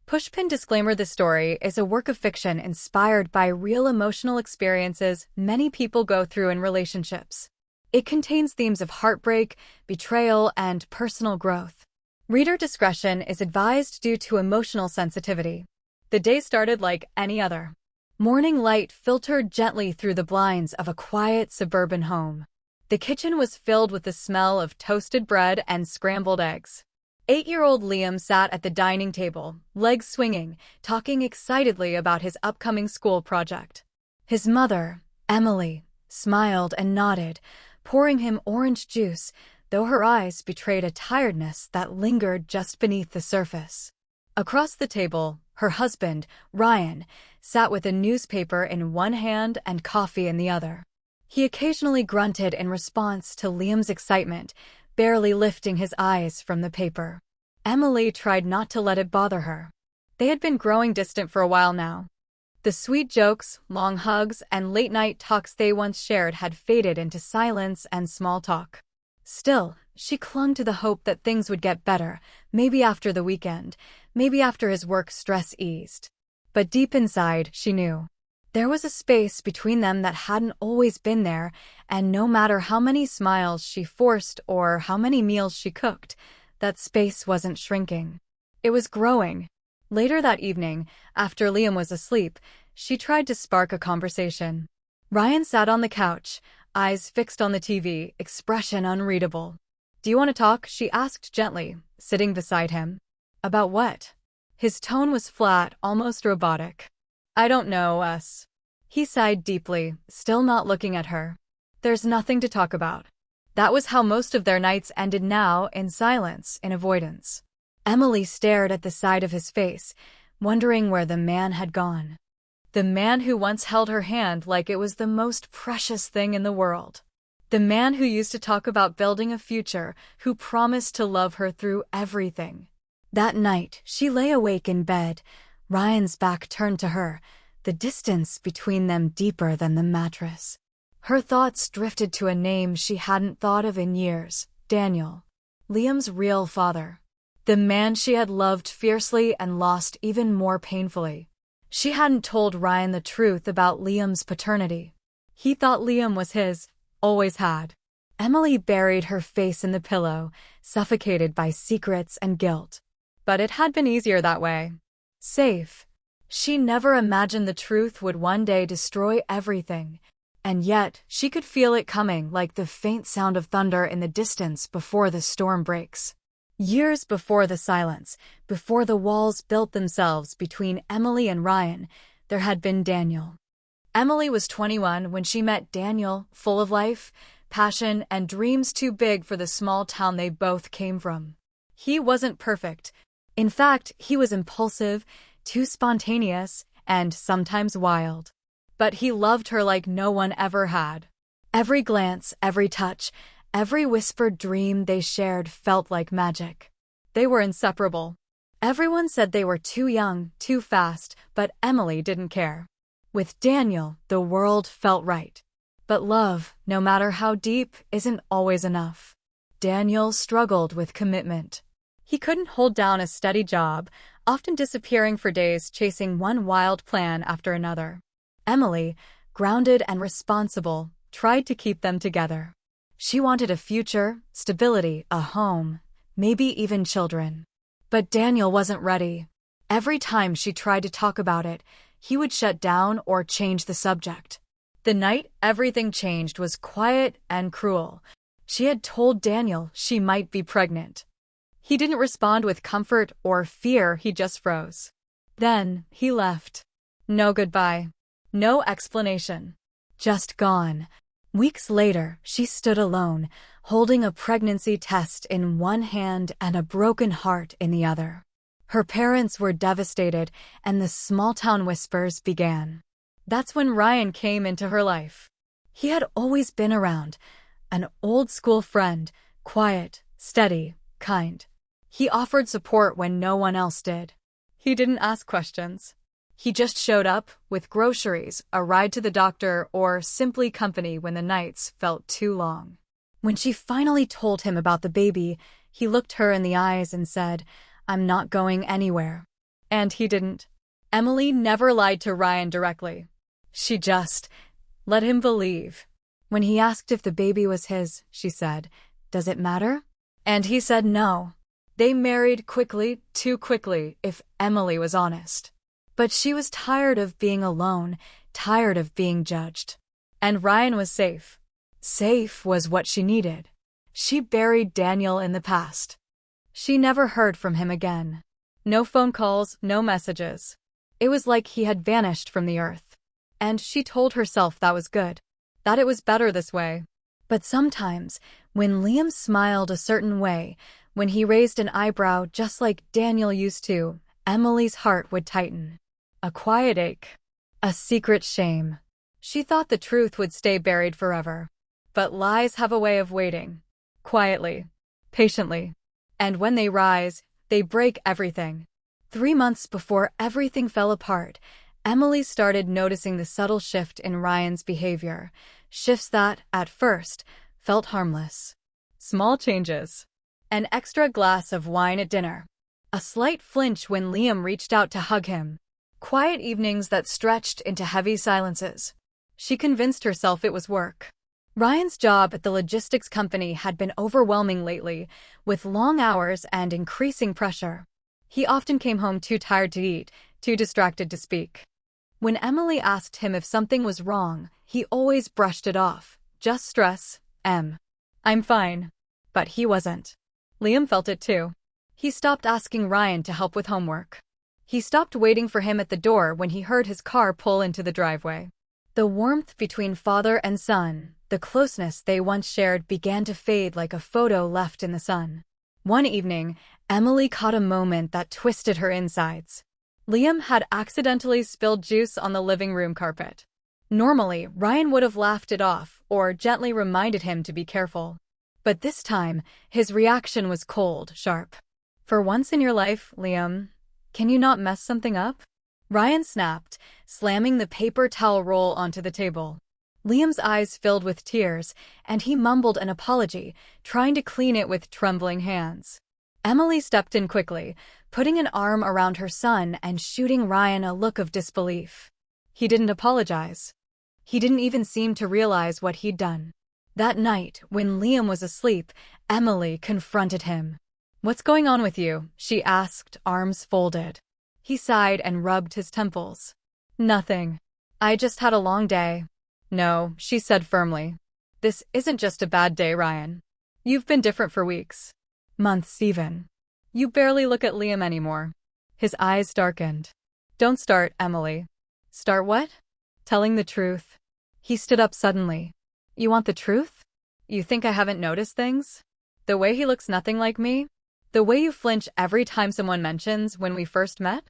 Pushpin disclaimer: this story is a work of fiction inspired by real emotional experiences many people go through in relationships. It contains themes of heartbreak, betrayal, and personal growth. Reader discretion is advised due to emotional sensitivity. The day started like any other. Morning light filtered gently through the blinds of a quiet suburban home. The kitchen was filled with the smell of toasted bread and scrambled eggs. 8-year-old Liam sat at the dining table, legs swinging, talking excitedly about his upcoming school project. His mother, Emily, smiled and nodded, pouring him orange juice, though her eyes betrayed a tiredness that lingered just beneath the surface. Across the table, her husband, Ryan, sat with a newspaper in one hand and coffee in the other. He occasionally grunted in response to Liam's excitement, barely lifting his eyes from the paper. Emily tried not to let it bother her. They had been growing distant for a while now. The sweet jokes, long hugs, and late-night talks they once shared had faded into silence and small talk. Still, she clung to the hope that things would get better, maybe after the weekend, maybe after his work stress eased. But deep inside, she knew. There was a space between them that hadn't always been there, and no matter how many smiles she forced or how many meals she cooked, that space wasn't shrinking. It was growing. Later that evening, after Liam was asleep, she tried to spark a conversation. Ryan sat on the couch, eyes fixed on the TV, expression unreadable. "Do you want to talk?" she asked gently, sitting beside him. "About what?" His tone was flat, almost robotic. "I don't know, us." He sighed deeply, still not looking at her. "There's nothing to talk about." That was how most of their nights ended now, in silence, in avoidance. Emily stared at the side of his face, wondering where the man had gone. The man who once held her hand like it was the most precious thing in the world. The man who used to talk about building a future, who promised to love her through everything. That night, she lay awake in bed, Ryan's back turned to her, the distance between them deeper than the mattress. Her thoughts drifted to a name she hadn't thought of in years: Daniel. Liam's real father. The man she had loved fiercely and lost even more painfully. She hadn't told Ryan the truth about Liam's paternity. He thought Liam was his, always had. Emily buried her face in the pillow, suffocated by secrets and guilt. But it had been easier that way. Safe. She never imagined the truth would one day destroy everything. And yet, she could feel it coming, like the faint sound of thunder in the distance before the storm breaks. Years before the silence, before the walls built themselves between Emily and Ryan, there had been Daniel. Emily was 21 when she met Daniel, full of life, passion, and dreams too big for the small town they both came from. He wasn't perfect. In fact, he was impulsive, too spontaneous, and sometimes wild. But he loved her like no one ever had. Every glance, every touch, every whispered dream they shared felt like magic. They were inseparable. Everyone said they were too young, too fast, but Emily didn't care. With Daniel, the world felt right. But love, no matter how deep, isn't always enough. Daniel struggled with commitment. He couldn't hold down a steady job, often disappearing for days chasing one wild plan after another. Emily, grounded and responsible, tried to keep them together. She wanted a future, stability, a home, maybe even children. But Daniel wasn't ready. Every time she tried to talk about it, he would shut down or change the subject. The night everything changed was quiet and cruel. She had told Daniel she might be pregnant. He didn't respond with comfort or fear, he just froze. Then, he left. No goodbye. No explanation. Just gone. Weeks later, she stood alone, holding a pregnancy test in one hand and a broken heart in the other. Her parents were devastated, and the small-town whispers began. That's when Ryan came into her life. He had always been around, an old-school friend, quiet, steady, kind. He offered support when no one else did. He didn't ask questions. He just showed up, with groceries, a ride to the doctor, or simply company when the nights felt too long. When she finally told him about the baby, he looked her in the eyes and said, "I'm not going anywhere." And he didn't. Emily never lied to Ryan directly. She just let him believe. When he asked if the baby was his, she said, "Does it matter?" And he said no. They married quickly, too quickly, if Emily was honest. But she was tired of being alone, tired of being judged. And Ryan was safe. Safe was what she needed. She buried Daniel in the past. She never heard from him again. No phone calls, no messages. It was like he had vanished from the earth. And she told herself that was good, that it was better this way. But sometimes, when Liam smiled a certain way, when he raised an eyebrow just like Daniel used to, Emily's heart would tighten. A quiet ache. A secret shame. She thought the truth would stay buried forever. But lies have a way of waiting. Quietly. Patiently. And when they rise, they break everything. 3 months before everything fell apart, Emily started noticing the subtle shift in Ryan's behavior. Shifts that, at first, felt harmless. Small changes. An extra glass of wine at dinner. A slight flinch when Liam reached out to hug him. Quiet evenings that stretched into heavy silences. She convinced herself it was work. Ryan's job at the logistics company had been overwhelming lately, with long hours and increasing pressure. He often came home too tired to eat, too distracted to speak. When Emily asked him if something was wrong, he always brushed it off. Just stress, I'm fine. But he wasn't. Liam felt it too. He stopped asking Ryan to help with homework. He stopped waiting for him at the door when he heard his car pull into the driveway. The warmth between father and son, the closeness they once shared, began to fade like a photo left in the sun. One evening, Emily caught a moment that twisted her insides. Liam had accidentally spilled juice on the living room carpet. Normally, Ryan would have laughed it off or gently reminded him to be careful. But this time, his reaction was cold, sharp. "For once in your life, Liam, can you not mess something up?" Ryan snapped, slamming the paper towel roll onto the table. Liam's eyes filled with tears, and he mumbled an apology, trying to clean it with trembling hands. Emily stepped in quickly, putting an arm around her son and shooting Ryan a look of disbelief. He didn't apologize. He didn't even seem to realize what he'd done. That night, when Liam was asleep, Emily confronted him. "What's going on with you?" she asked, arms folded. He sighed and rubbed his temples. "Nothing. I just had a long day." "No," she said firmly. "This isn't just a bad day, Ryan. You've been different for weeks. Months even. You barely look at Liam anymore." His eyes darkened. "Don't start, Emily." "Start what?" "Telling the truth." He stood up suddenly. "You want the truth? You think I haven't noticed things? The way he looks nothing like me? The way you flinch every time someone mentions when we first met?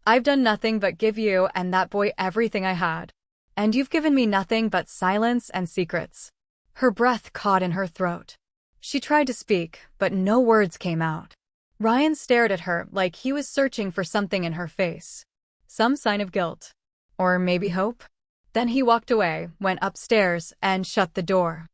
I've done nothing but give you and that boy everything I had. And you've given me nothing but silence and secrets." Her breath caught in her throat. She tried to speak, but no words came out. Ryan stared at her like he was searching for something in her face. Some sign of guilt. Or maybe hope? Then he walked away, went upstairs, and shut the door.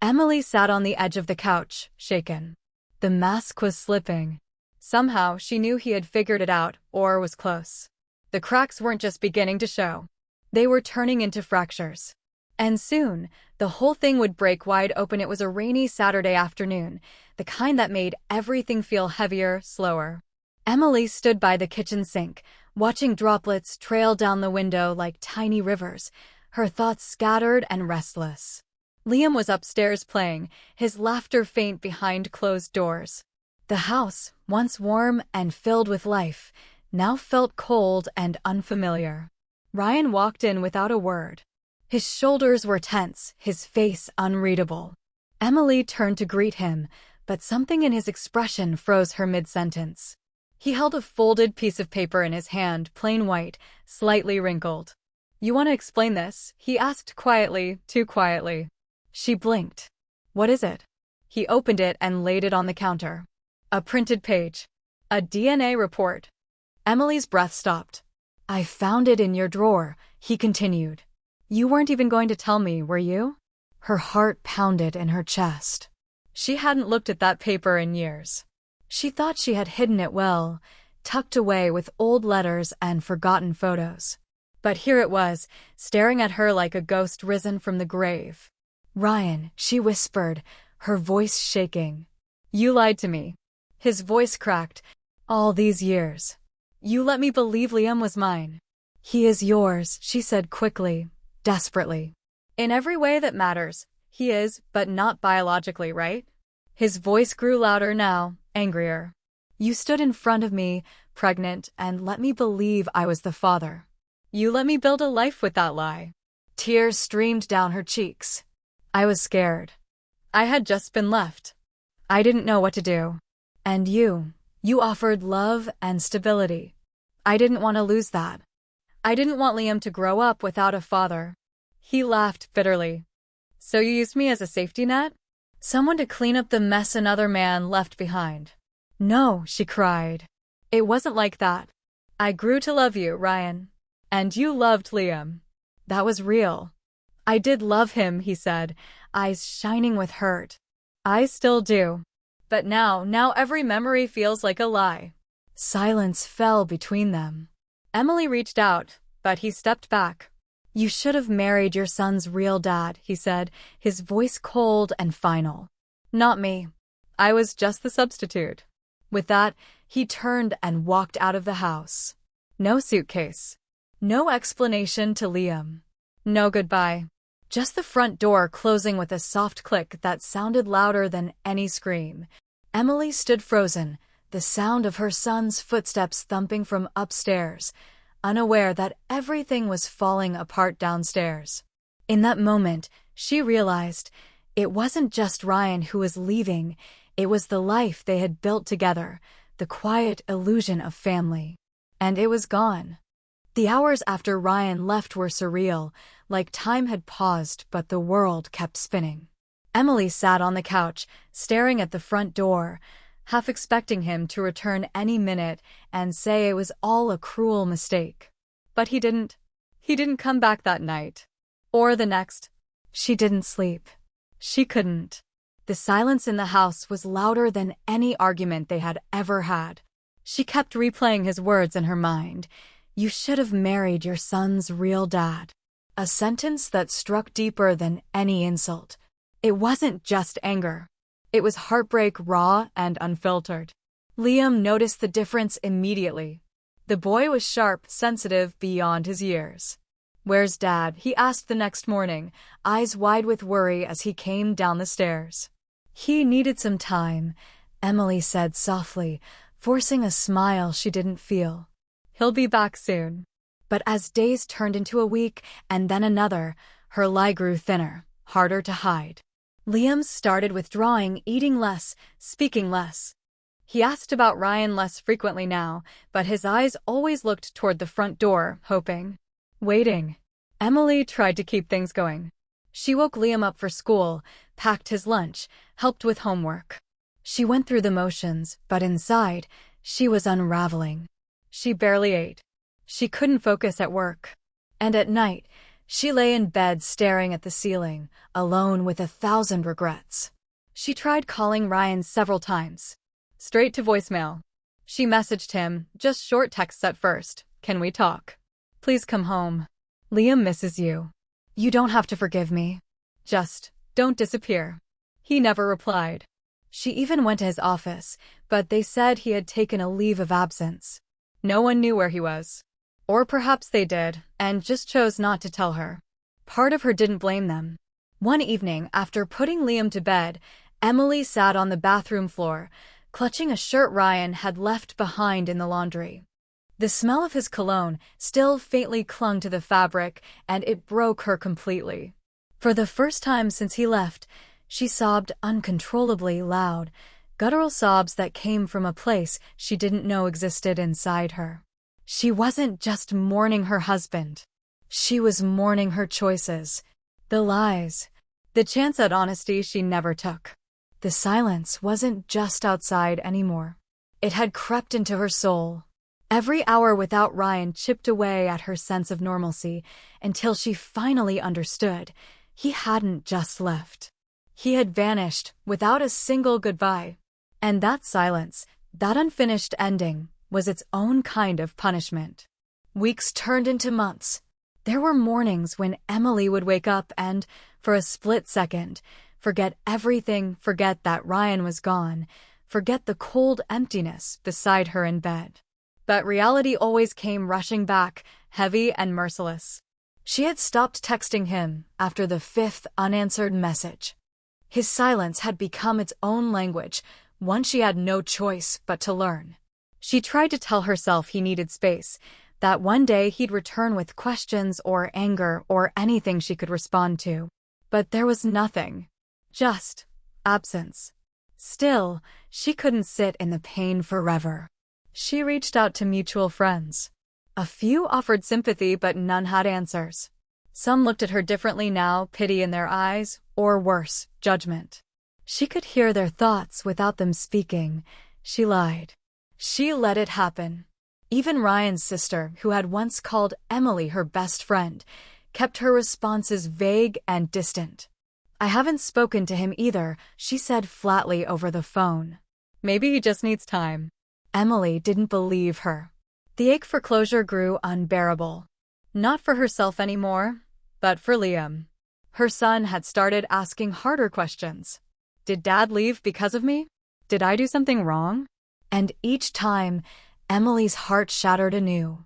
Emily sat on the edge of the couch, shaken. The mask was slipping. Somehow, she knew he had figured it out, or was close. The cracks weren't just beginning to show. They were turning into fractures. And soon, the whole thing would break wide open. It was a rainy Saturday afternoon, the kind that made everything feel heavier, slower. Emily stood by the kitchen sink, watching droplets trail down the window like tiny rivers, her thoughts scattered and restless. Liam was upstairs playing, his laughter faint behind closed doors. The house, once warm and filled with life, now felt cold and unfamiliar. Ryan walked in without a word. His shoulders were tense, his face unreadable. Emily turned to greet him, but something in his expression froze her mid-sentence. He held a folded piece of paper in his hand, plain white, slightly wrinkled. "You want to explain this?" he asked quietly, too quietly. She blinked. "What is it?" He opened it and laid it on the counter. A printed page. A DNA report. Emily's breath stopped. "I found it in your drawer," he continued. "You weren't even going to tell me, were you?" Her heart pounded in her chest. She hadn't looked at that paper in years. She thought she had hidden it well, tucked away with old letters and forgotten photos. But here it was, staring at her like a ghost risen from the grave. "Ryan," she whispered, her voice shaking. "You lied to me." His voice cracked. "All these years. You let me believe Liam was mine." "He is yours," she said quickly, desperately. "In every way that matters, he is, but not biologically, right?" His voice grew louder now, angrier. "You stood in front of me, pregnant, and let me believe I was the father. You let me build a life with that lie." Tears streamed down her cheeks. "I was scared. I had just been left. I didn't know what to do. And you offered love and stability. I didn't want to lose that. I didn't want Liam to grow up without a father." He laughed bitterly. "So you used me as a safety net? Someone to clean up the mess another man left behind?" "No," she cried. "It wasn't like that. I grew to love you, Ryan. And you loved Liam. That was real." "I did love him," he said, eyes shining with hurt. "I still do. But now every memory feels like a lie." Silence fell between them. Emily reached out, but he stepped back. "You should have married your son's real dad," he said, his voice cold and final. "Not me. I was just the substitute." With that, he turned and walked out of the house. No suitcase. No explanation to Liam. No goodbye. Just the front door closing with a soft click that sounded louder than any scream. Emily stood frozen, the sound of her son's footsteps thumping from upstairs, unaware that everything was falling apart downstairs. In that moment, she realized it wasn't just Ryan who was leaving, it was the life they had built together, the quiet illusion of family. And it was gone. The hours after Ryan left were surreal, like time had paused but the world kept spinning. Emily sat on the couch, staring at the front door, half expecting him to return any minute and say it was all a cruel mistake. But he didn't. He didn't come back that night. Or the next. She didn't sleep. She couldn't. The silence in the house was louder than any argument they had ever had. She kept replaying his words in her mind. "You should have married your son's real dad." A sentence that struck deeper than any insult. It wasn't just anger. It was heartbreak, raw and unfiltered. Liam noticed the difference immediately. The boy was sharp, sensitive beyond his years. "Where's Dad?" he asked the next morning, eyes wide with worry as he came down the stairs. "He needed some time," Emily said softly, forcing a smile she didn't feel. "He'll be back soon." But as days turned into a week and then another, her lie grew thinner, harder to hide. Liam started withdrawing, eating less, speaking less. He asked about Ryan less frequently now, but his eyes always looked toward the front door, hoping. Waiting. Emily tried to keep things going. She woke Liam up for school, packed his lunch, helped with homework. She went through the motions, but inside, she was unraveling. She barely ate. She couldn't focus at work. And at night, she lay in bed staring at the ceiling, alone with 1,000 regrets. She tried calling Ryan several times. Straight to voicemail. She messaged him, just short texts at first. "Can we talk? Please come home. Liam misses you. You don't have to forgive me. Just don't disappear." He never replied. She even went to his office, but they said he had taken a leave of absence. No one knew where he was. Or perhaps they did, and just chose not to tell her. Part of her didn't blame them. One evening, after putting Liam to bed, Emily sat on the bathroom floor, clutching a shirt Ryan had left behind in the laundry. The smell of his cologne still faintly clung to the fabric, and it broke her completely. For the first time since he left, she sobbed uncontrollably loud, guttural sobs that came from a place she didn't know existed inside her. She wasn't just mourning her husband. She was mourning her choices, the lies, the chance at honesty she never took. The silence wasn't just outside anymore. It had crept into her soul. Every hour without Ryan chipped away at her sense of normalcy until she finally understood he hadn't just left. He had vanished without a single goodbye. And that silence, that unfinished ending, was its own kind of punishment. Weeks turned into months. There were mornings when Emily would wake up and, for a split second, forget everything, forget that Ryan was gone, forget the cold emptiness beside her in bed. But reality always came rushing back, heavy and merciless. She had stopped texting him after the 5th unanswered message. His silence had become its own language, one she had no choice but to learn. She tried to tell herself he needed space, that one day he'd return with questions or anger or anything she could respond to. But there was nothing. Just absence. Still, she couldn't sit in the pain forever. She reached out to mutual friends. A few offered sympathy, but none had answers. Some looked at her differently now, pity in their eyes, or worse, judgment. She could hear their thoughts without them speaking. She lied. She let it happen. Even Ryan's sister, who had once called Emily her best friend, kept her responses vague and distant. "I haven't spoken to him either," she said flatly over the phone. "Maybe he just needs time." Emily didn't believe her. The ache for closure grew unbearable. Not for herself anymore, but for Liam. Her son had started asking harder questions. Did Dad leave because of me? Did I do something wrong? And each time, Emily's heart shattered anew.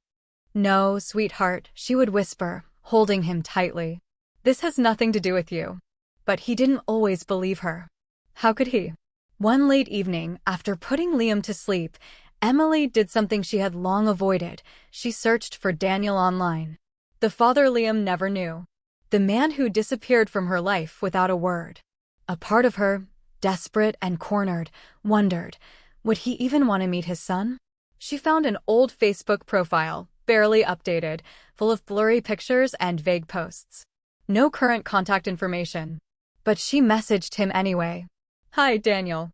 "No, sweetheart," she would whisper, holding him tightly. "This has nothing to do with you." But he didn't always believe her. How could he? One late evening, after putting Liam to sleep, Emily did something she had long avoided. She searched for Daniel online. The father Liam never knew. The man who disappeared from her life without a word. A part of her, desperate and cornered, wondered, would he even want to meet his son? She found an old Facebook profile, barely updated, full of blurry pictures and vague posts. No current contact information. But she messaged him anyway. "Hi, Daniel.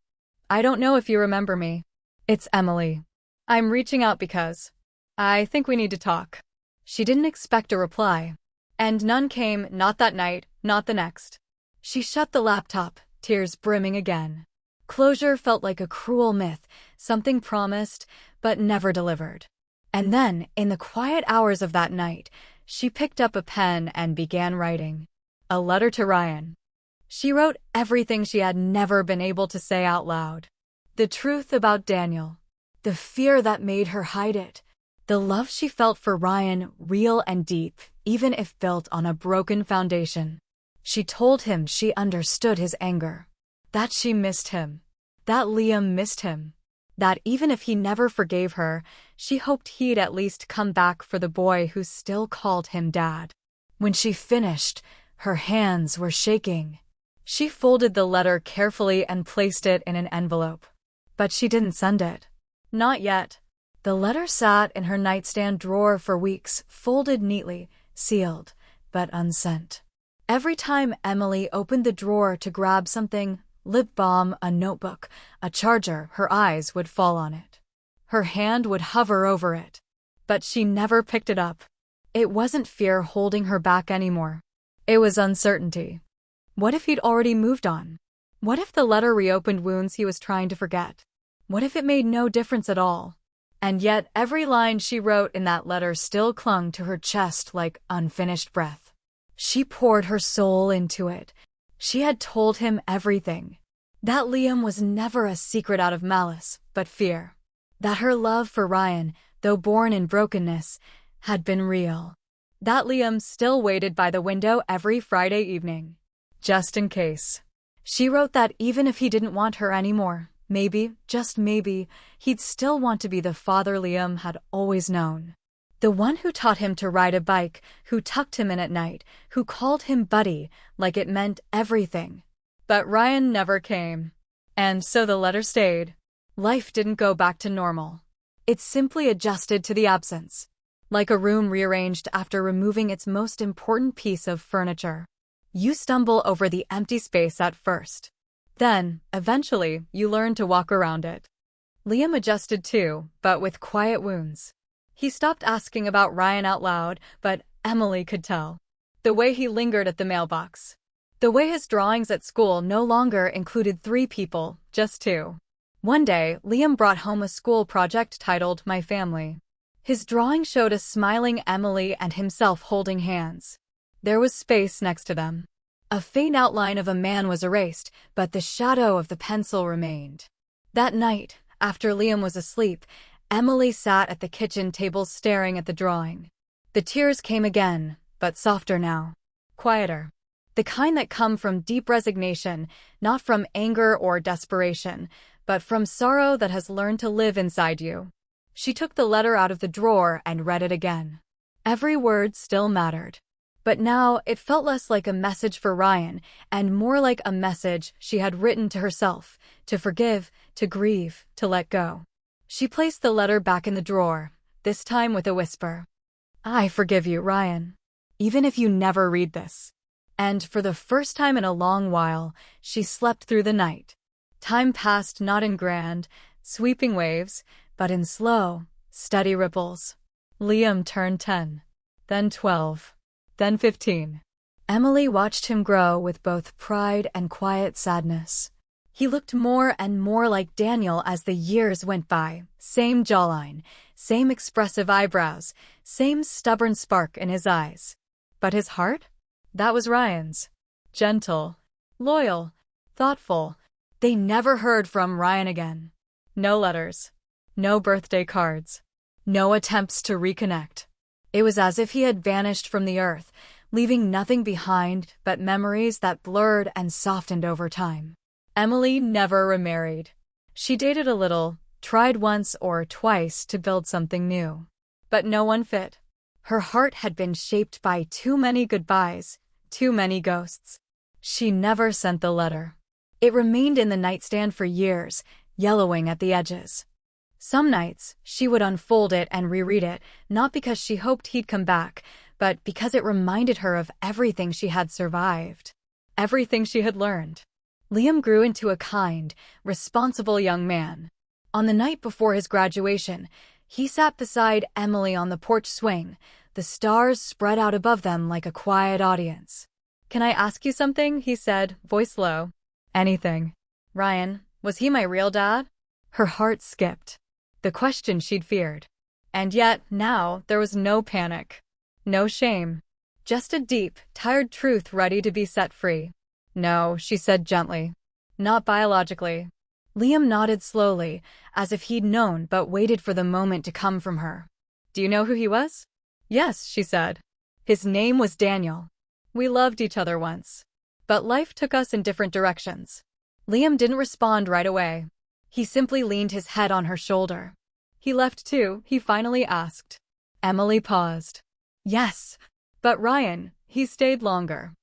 I don't know if you remember me. It's Emily. I'm reaching out because I think we need to talk." She didn't expect a reply. And none came, not that night, not the next. She shut the laptop, tears brimming again. Closure felt like a cruel myth, something promised, but never delivered. And then, in the quiet hours of that night, she picked up a pen and began writing. A letter to Ryan. She wrote everything she had never been able to say out loud. The truth about Daniel. The fear that made her hide it. The love she felt for Ryan, real and deep, even if built on a broken foundation. She told him she understood his anger. That she missed him. That Liam missed him. That even if he never forgave her, she hoped he'd at least come back for the boy who still called him Dad. When she finished, her hands were shaking. She folded the letter carefully and placed it in an envelope. But she didn't send it. Not yet. The letter sat in her nightstand drawer for weeks, folded neatly, sealed, but unsent. Every time Emily opened the drawer to grab something, lip balm, a notebook, a charger, her eyes would fall on it. Her hand would hover over it. But she never picked it up. It wasn't fear holding her back anymore. It was uncertainty. What if he'd already moved on? What if the letter reopened wounds he was trying to forget? What if it made no difference at all? And yet every line she wrote in that letter still clung to her chest like unfinished breath. She poured her soul into it. She had told him everything. That Liam was never a secret out of malice, but fear. That her love for Ryan, though born in brokenness, had been real. That Liam still waited by the window every Friday evening. Just in case. She wrote that even if he didn't want her anymore, maybe, just maybe, he'd still want to be the father Liam had always known. The one who taught him to ride a bike, who tucked him in at night, who called him buddy, like it meant everything. But Ryan never came. And so the letter stayed. Life didn't go back to normal. It simply adjusted to the absence. Like a room rearranged after removing its most important piece of furniture. You stumble over the empty space at first. Then, eventually, you learn to walk around it. Liam adjusted too, but with quiet wounds. He stopped asking about Ryan out loud, but Emily could tell. The way he lingered at the mailbox. The way his drawings at school no longer included 3 people, just 2. One day, Liam brought home a school project titled My Family. His drawing showed a smiling Emily and himself holding hands. There was space next to them. A faint outline of a man was erased, but the shadow of the pencil remained. That night, after Liam was asleep, Emily sat at the kitchen table staring at the drawing. The tears came again, but softer now. Quieter. The kind that come from deep resignation, not from anger or desperation, but from sorrow that has learned to live inside you. She took the letter out of the drawer and read it again. Every word still mattered. But now it felt less like a message for Ryan and more like a message she had written to herself, to forgive, to grieve, to let go. She placed the letter back in the drawer, this time with a whisper. I forgive you, Ryan. Even if you never read this. And for the first time in a long while, she slept through the night. Time passed not in grand, sweeping waves, but in slow, steady ripples. Liam turned 10, then 12, then 15. Emily watched him grow with both pride and quiet sadness. He looked more and more like Daniel as the years went by. Same jawline, same expressive eyebrows, same stubborn spark in his eyes. But his heart? That was Ryan's. Gentle, loyal, thoughtful. They never heard from Ryan again. No letters. No birthday cards. No attempts to reconnect. It was as if he had vanished from the earth, leaving nothing behind but memories that blurred and softened over time. Emily never remarried. She dated a little, tried once or twice to build something new. But no one fit. Her heart had been shaped by too many goodbyes, too many ghosts. She never sent the letter. It remained in the nightstand for years, yellowing at the edges. Some nights, she would unfold it and reread it, not because she hoped he'd come back, but because it reminded her of everything she had survived, everything she had learned. Liam grew into a kind, responsible young man. On the night before his graduation, he sat beside Emily on the porch swing, the stars spread out above them like a quiet audience. Can I ask you something? He said, voice low. Anything. Ryan, was he my real dad? Her heart skipped. The question she'd feared. And yet, now, there was no panic. No shame. Just a deep, tired truth ready to be set free. No, she said gently. Not biologically. Liam nodded slowly, as if he'd known but waited for the moment to come from her. Do you know who he was? Yes, she said. His name was Daniel. We loved each other once. But life took us in different directions. Liam didn't respond right away. He simply leaned his head on her shoulder. He left too, he finally asked. Emily paused. Yes. But Ryan, he stayed longer.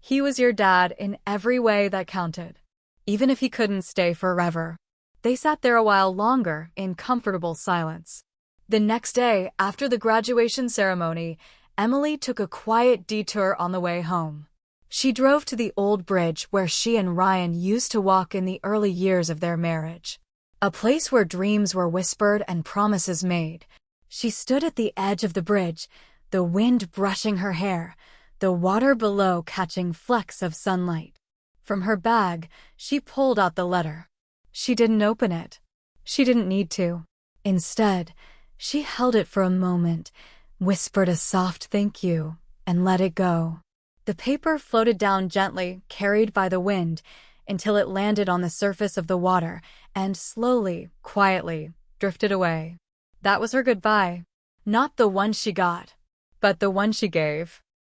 He was your dad in every way that counted. Even if he couldn't stay forever. They sat there a while longer in comfortable silence. The next day, after the graduation ceremony, Emily took a quiet detour on the way home. She drove to the old bridge where she and Ryan used to walk in the early years of their marriage. A place where dreams were whispered and promises made. She stood at the edge of the bridge, the wind brushing her hair, the water below catching flecks of sunlight. From her bag, she pulled out the letter. She didn't open it. She didn't need to. Instead, she held it for a moment, whispered a soft thank you, and let it go. The paper floated down gently, carried by the wind, until it landed on the surface of the water and slowly, quietly, drifted away. That was her goodbye. Not the one she got, but the one she gave.